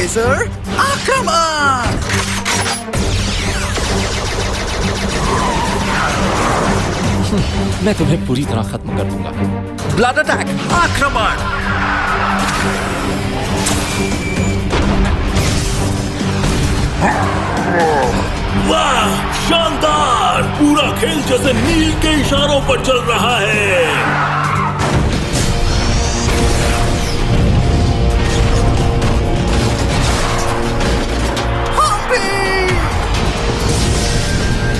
Laser आक्रमण। मैं तुम्हें पूरी तरह खत्म कर दूंगा। ब्लड अटैक आक्रमण। वाह, शानदार! पूरा खेल जैसे नील के इशारों पर चल रहा है।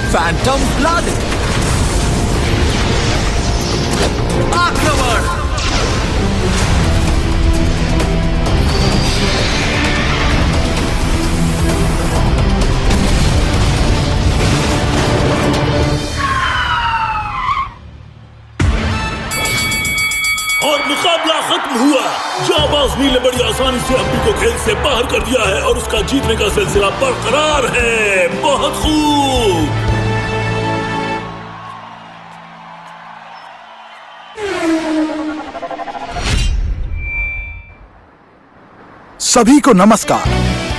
फैंटम ब्लड आक्रमण। और मुकाबला खत्म हुआ। जाबाज नील ने बड़ी आसानी से हम्पी को खेल से बाहर कर दिया है और उसका जीतने का सिलसिला बरकरार है। बहुत खूब। सभी को नमस्कार।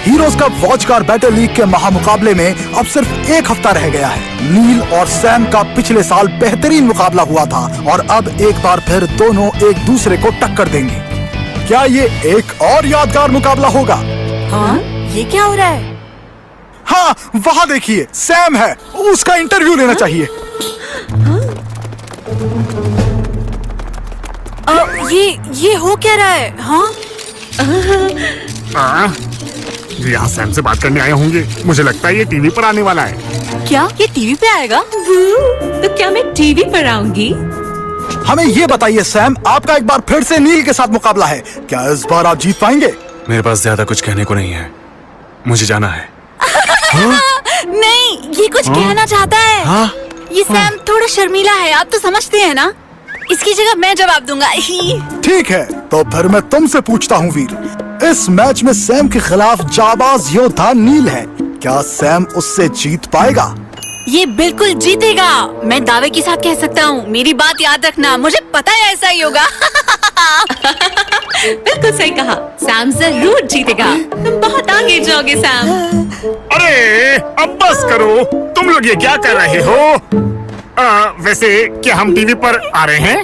Heroes cup watch car battle league के महामुकाबले में अब सिर्फ एक हफ्ता रह गया है। नील और सैम का पिछले साल बेहतरीन मुकाबला हुआ था और अब एक बार फिर दोनों एक दूसरे को टक्कर देंगे। क्या ये एक और यादगार मुकाबला होगा? हाँ, ये क्या हो रहा है? हाँ, वहाँ देखिए, सैम है। उसका इंटरव्यू लेना चाहिए। ये हो क्या रहा है? हाँ? जी हाँ, सैम से बात करने आए होंगे। मुझे लगता है ये टीवी पर आने वाला है। क्या ये टीवी पे आएगा? तो क्या मैं टीवी पर आऊंगी? हमें ये बताइए सैम, आपका एक बार फिर से नील के साथ मुकाबला है। क्या इस बार आप जीत पाएंगे? मेरे पास ज्यादा कुछ कहने को नहीं है, मुझे जाना है। नहीं, ये कुछ कहना चाहता है। हाँ? ये सैम थोड़ा शर्मीला है, आप तो समझते हैं ना। इसकी जगह मैं जवाब दूंगा। ठीक है, तो फिर मैं तुमसे पूछता हूँ वीर, इस मैच में सैम के खिलाफ जाबाज योद्धा नील है। क्या सैम उससे जीत पाएगा? ये बिल्कुल जीतेगा। मैं दावे के साथ कह सकता हूँ। मेरी बात याद रखना, मुझे पता है ऐसा ही होगा। बिल्कुल सही कहा, सैम जरूर जीतेगा। तुम बहुत आगे जाओगे सैम। अरे अब बस करो, तुम लोग ये क्या कर रहे हो? वैसे क्या हम टीवी पर आ रहे हैं?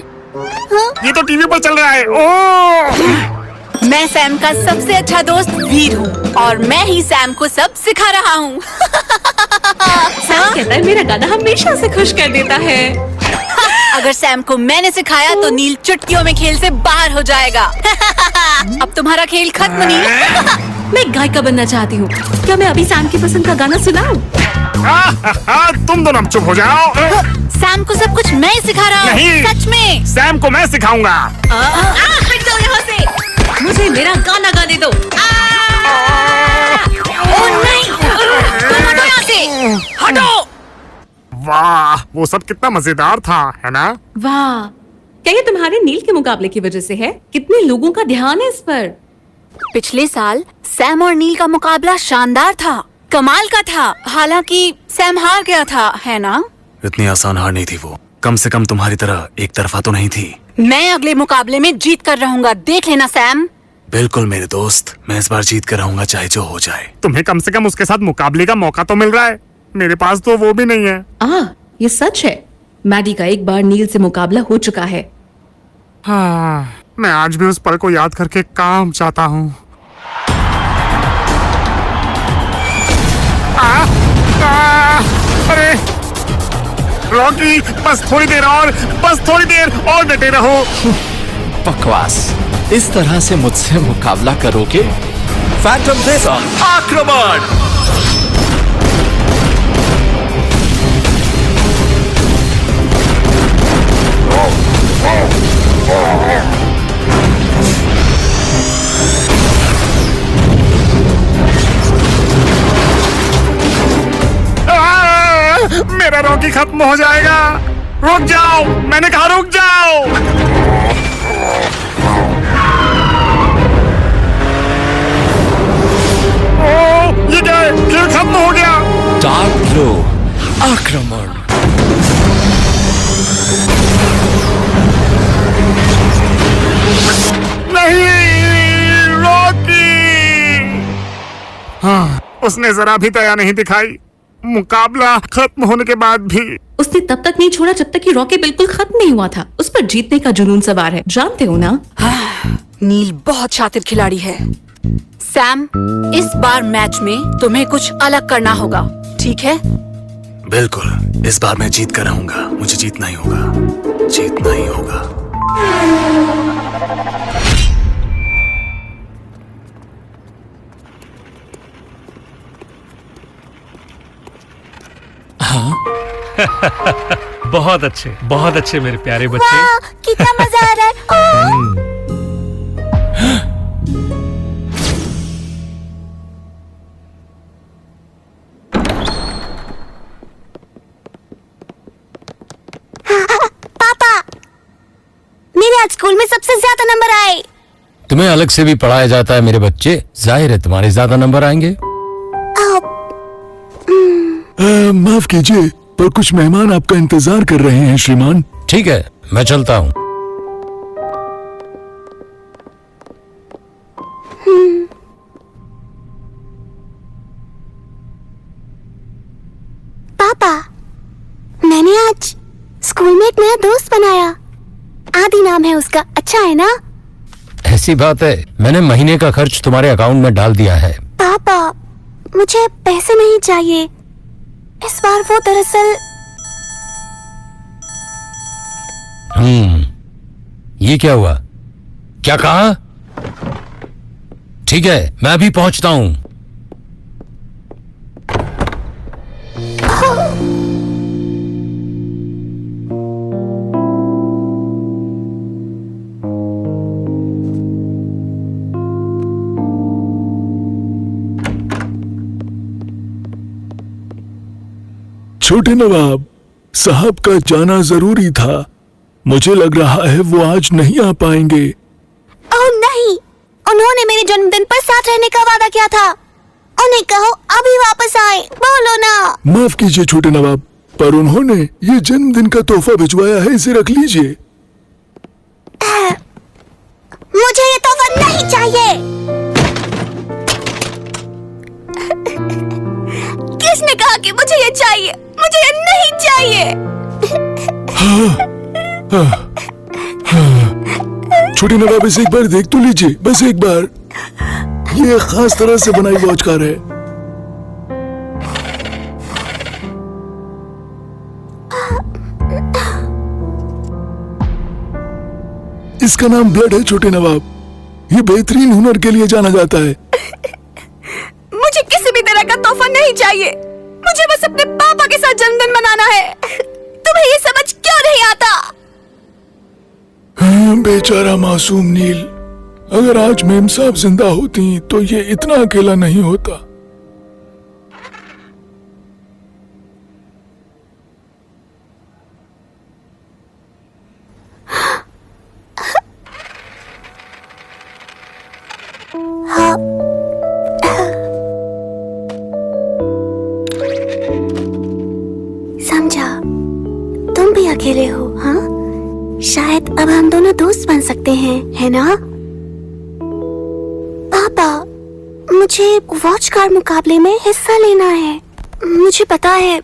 ये तो टीवी पर चल रहा है। ओह! मैं सैम का सबसे अच्छा दोस्त वीर हूँ और मैं ही सैम को सब सिखा रहा हूँ। सैम कहता है मेरा गाना हमेशा से खुश कर देता है। अगर सैम को मैंने सिखाया तो नील चुटकियों में खेल से बाहर हो जाएगा। अब तुम्हारा खेल खत्म नहीं। मैं गायिका बनना चाहती हूँ। क्या मैं अभी सैम की पसंद का गाना सुनाऊं? तुम दोनों चुप हो जाओ। सैम को सब कुछ मैं ही सिखा रहा हूँ। नहीं। सच में। सैम को मैं सिखाऊंगा। हट जाओ यहाँ से। मुझे मेरा गाना गाने दो। ओह नहीं, तुम हटो यहाँ से। हटो। वाह, वो सब कितना मजेदार था, है ना? वाह, क्या ये तुम्हारे नील के मुकाबले की वजह से है? कितने लोगों का ध्यान है इस पर। पिछले साल सैम और नील का मुकाबला शानदार था, कमाल का था। हालांकि सैम हार गया था, है ना? इतनी आसान हार नहीं थी वो। कम से कम तुम्हारी तरह एक तरफा तो नहीं थी। मैं अगले मुकाबले में जीत कर रहूंगा, देख लेना सैम। बिल्कुल मेरे दोस्त, मैं इस बार जीत कर रहूंगा चाहे जो हो जाए। तुम्हें कम से कम उसके साथ मुकाबले का मौका तो मिल रहा है। मेरे पास तो वो भी नहीं है। ये सच है। मैडी का एक बार नील से मुकाबला हो चुका है। हाँ, मैं आज भी उस पल को याद करके काम चाहता हूँ। अरे रॉकी, बस थोड़ी देर और, बस थोड़ी देर और डटे रहो। बकवास, इस तरह से मुझसे मुकाबला करोगे? फैंटम लेजर आक्रमण। मेरा रॉकी खत्म हो जाएगा। रुक जाओ, मैंने कहा रुक जाओ। ओ, ये क्या है? खेल खत्म हो गया। डार्क ब्लू आक्रमण। नहीं, रॉकी। हाँ, उसने जरा भी दया नहीं दिखाई। मुकाबला खत्म होने के बाद भी। उसने तब तक नहीं छोड़ा जब तक कि रॉकी बिल्कुल खत्म नहीं हुआ था। उस पर जीतने का जुनून सवार है, जानते हो ना? नील बहुत शातिर खिलाड़ी है। सैम, इस बार मैच में तुम्हें कुछ अलग करना होगा, ठीक है? बिल्कुल, इस बार मैं जीत कर रहूंगा। मुझे जीतना ही होगा, जीतना ही होगा। बहुत अच्छे मेरे प्यारे बच्चे। कितना मजा आ रहा है। पापा, मेरे आज स्कूल में सबसे ज्यादा नंबर आए। तुम्हें अलग से भी पढ़ाया जाता है मेरे बच्चे, जाहिर है तुम्हारे ज्यादा नंबर आएंगे। माफ कीजिए, पर कुछ मेहमान आपका इंतजार कर रहे हैं श्रीमान। ठीक है, मैं चलता हूँ। पापा, मैंने आज स्कूल में एक नया दोस्त बनाया। आदि नाम है उसका, अच्छा है ना? ऐसी बात है, मैंने महीने का खर्च तुम्हारे अकाउंट में डाल दिया है। पापा, मुझे पैसे नहीं चाहिए इस बार। वो दरअसल ये क्या हुआ? क्या कहा? ठीक है, मैं अभी पहुंचता हूं। छोटे नवाब साहब का जाना जरूरी था। मुझे लग रहा है वो आज नहीं आ पाएंगे। ओह नहीं, उन्होंने मेरे जन्मदिन पर साथ रहने का वादा किया था। उन्हें कहो अभी वापस आए, बोलो ना। माफ कीजिए छोटे नवाब, पर उन्होंने ये जन्मदिन का तोहफा भिजवाया है, इसे रख लीजिए। मुझे ये तोहफा नहीं चाहिए। किसने कहा कि मुझे ये चाहिए? मुझे ये नहीं चाहिए। छोटे नवाब, इसे एक बार देख तो लीजिए, बस एक बार। ये खास तरह से बनाई वॉच कार है। इसका नाम ब्लड है छोटे नवाब। ये बेहतरीन हुनर के लिए जाना जाता है। मुझे किसी भी तरह का तोहफा नहीं चाहिए। मुझे बस अपने पापा के साथ जन्मदिन मनाना है। तुम्हें ये समझ क्यों नहीं आता? बेचारा मासूम नील, अगर आज मेम साहब जिंदा होती तो ये इतना अकेला नहीं होता। समझा, तुम भी अकेले हो। हाँ, शायद अब हम दोनों दोस्त बन सकते हैं, है ना? पापा, मुझे वॉच कार मुकाबले में हिस्सा लेना है। मुझे पता है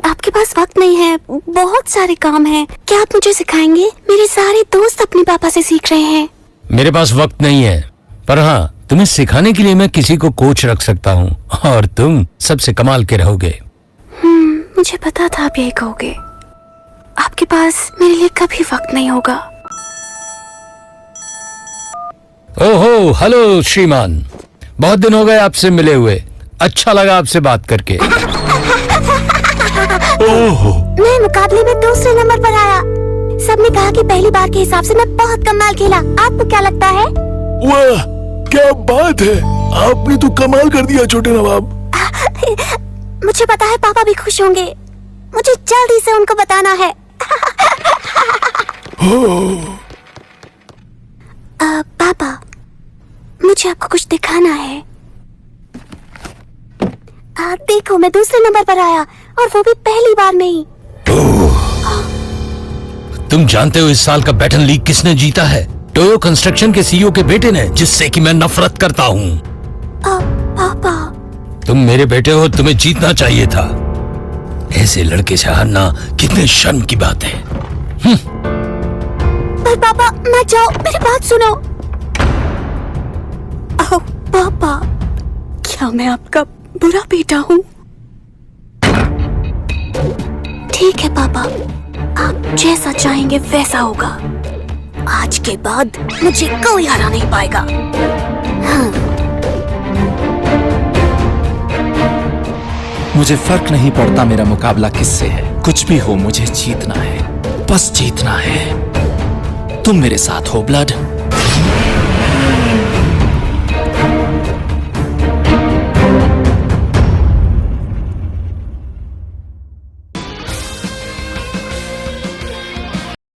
आपके पास वक्त नहीं है, बहुत सारे काम हैं। क्या आप मुझे सिखाएंगे? मेरे सारे दोस्त अपने पापा से सीख रहे हैं। मेरे पास वक्त नहीं है, पर हाँ, तुम्हें सिखाने के लिए मैं किसी को कोच रख सकता हूँ और तुम सबसे कमाल के रहोगे। मुझे पता था आप यही कहोगे। आपके पास मेरे लिए कभी वक्त नहीं होगा। ओहो, हेलो श्रीमान, बहुत दिन हो गए आपसे मिले हुए। अच्छा लगा आपसे बात करके। ओहो, मैं मुकाबले में दूसरे नंबर पर आया। सबने कहा कि पहली बार के हिसाब से मैं बहुत कमाल खेला। आपको क्या लगता है? वाह, क्या बात है, आपने तो कमाल कर दिया छोटे नवाब। मुझे पता है पापा भी खुश होंगे। मुझे जल्दी से उनको बताना है। पापा, मुझे आपको कुछ दिखाना है। देखो, मैं दूसरे नंबर पर आया और वो भी पहली बार में ही। तुम जानते हो इस साल का बैटन लीग किसने जीता है? टोयो कंस्ट्रक्शन के सीईओ के बेटे ने, जिससे कि मैं नफरत करता हूँ। पापा, तुम मेरे बेटे हो, तुम्हें जीतना चाहिए था। ऐसे लड़के से हारना कितने शर्म की बात है। पर पापा मत जाओ, मेरी बात सुनो। ओह पापा, क्या मैं आपका बुरा बेटा हूँ? ठीक है पापा, आप जैसा चाहेंगे वैसा होगा। आज के बाद मुझे कोई हरा नहीं पाएगा। हाँ। मुझे फर्क नहीं पड़ता मेरा मुकाबला किससे है। कुछ भी हो, मुझे जीतना है, बस जीतना है। तुम मेरे साथ हो ब्लड।